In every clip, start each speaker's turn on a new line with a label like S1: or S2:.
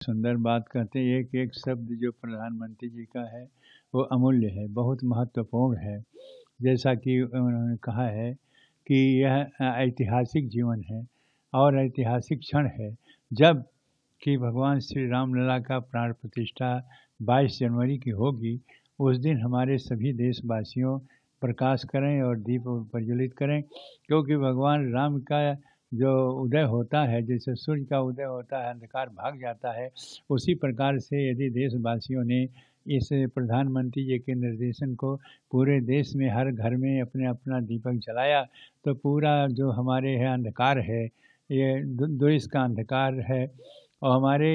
S1: सुंदर बात कहते हैं, एक-एक शब्द जो प्रधानमंत्री जी का है, वो अमूल्य है, बहुत महत्वपूर्ण है। जैसा कि उन्होंने कहा है कि यह ऐतिहासिक जीवन है और ऐतिहासिक क्षण है, जब कि भगवान श्री राम लला का प्राण प्रतिष्ठा 22 जनवरी की होगी। उस दिन हमारे सभी देशवासियों प्रकाश करें और दीप प्रज्वलित करें, क्योंकि भगवान राम का जो उदय होता है, जैसे सूर्य का उदय होता है, अंधकार भाग जाता है, उसी प्रकार से यदि देशवासियों ने इस प्रधानमंत्री जी के निर्देशन को पूरे देश में हर घर में अपने अपना दीपक जलाया, तो पूरा जो हमारे यहाँ अंधकार है, ये देश का अंधकार है और हमारे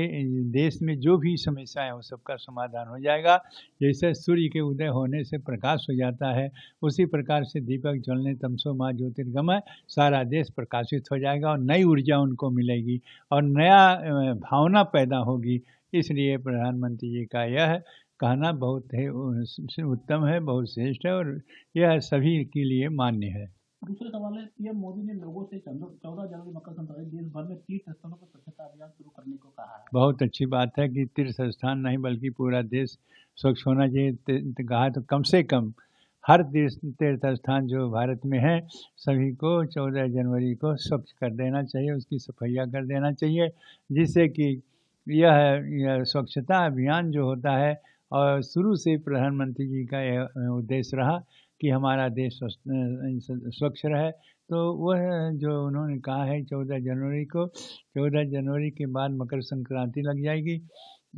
S1: देश में जो भी समस्या है, वो सबका समाधान हो जाएगा। जैसे सूर्य के उदय होने से प्रकाश हो जाता है, उसी प्रकार से दीपक जलने तमसो मा ज्योतिर्गमय, सारा देश प्रकाशित हो जाएगा और नई ऊर्जा उनको मिलेगी और नया भावना पैदा होगी। इसलिए प्रधानमंत्री जी का यह कहना बहुत ही उत्तम है, बहुत श्रेष्ठ है और यह सभी के लिए मान्य है।
S2: दूसरा सवाल है, पीएम मोदी ने लोगों से 14 जनवरी मकर संक्रांति देश भर में तीर्थ स्थलों पर स्वच्छता अभियान शुरू करने को कहा है।
S1: बहुत अच्छी बात है कि तीर्थ स्थान नहीं बल्कि पूरा देश स्वच्छ होना चाहिए। कहा तो कम से कम हर तीर्थ स्थान जो भारत में है, सभी को 14 जनवरी को स्वच्छ कर देना चाहिए, उसकी सफाइयाँ कर देना चाहिए, जिससे कि यह स्वच्छता अभियान जो होता है और शुरू से प्रधानमंत्री जी का यह उद्देश्य रहा कि हमारा देश स्वच्छ रहे। तो वह जो उन्होंने कहा है 14 जनवरी को, 14 जनवरी के बाद मकर संक्रांति लग जाएगी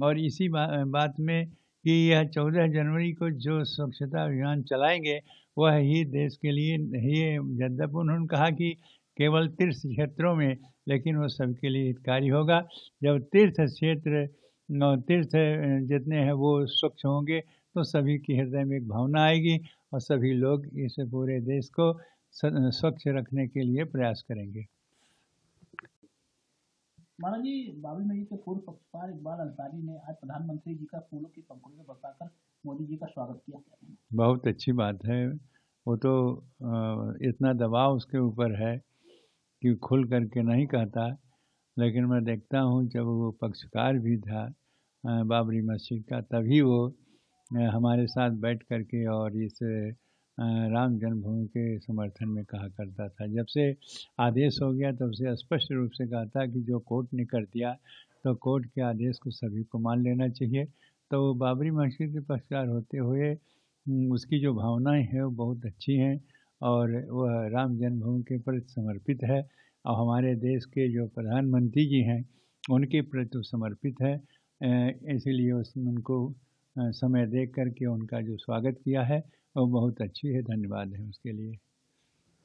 S1: और इसी बात में कि यह 14 जनवरी को जो स्वच्छता अभियान चलाएँगे, वह ही देश के लिए ही यद्यपि उन्होंने कहा कि केवल तीर्थ क्षेत्रों में, लेकिन वो सबके लिए हितकारी होगा। जब तीर्थ क्षेत्र तीर्थ जितने हैं वो स्वच्छ होंगे, तो सभी के हृदय में एक भावना आएगी और सभी लोग इस पूरे देश को स्वच्छ रखने के लिए प्रयास करेंगे।
S2: महाराज जी, बाबरी मस्जिद के पूर्व पक्षकार इकबाल अंसारी ने आज प्रधानमंत्री जी का फूलों की पंखुड़ी में बरसाकर मोदी जी का स्वागत किया।
S1: बहुत अच्छी बात है। वो तो इतना दबाव उसके ऊपर है कि खुल करके नहीं कहता, लेकिन मैं देखता हूँ जब वो पक्षकार भी था बाबरी मस्जिद का, तभी वो हमारे साथ बैठ कर के और इस राम जन्मभूमि के समर्थन में कहा करता था। जब से आदेश हो गया तब से स्पष्ट रूप से कहता कि जो कोर्ट ने कर दिया, तो कोर्ट के आदेश को सभी को मान लेना चाहिए। तो वो बाबरी मस्जिद के पक्षकार होते हुए उसकी जो भावनाएं हैं वो बहुत अच्छी हैं और वह राम जन्मभूमि के प्रति समर्पित है और हमारे देश के जो प्रधानमंत्री जी हैं उनके प्रति समर्पित है। इसीलिए उनको समय देख कर के उनका जो स्वागत किया है वो बहुत अच्छी है। धन्यवाद है उसके लिए।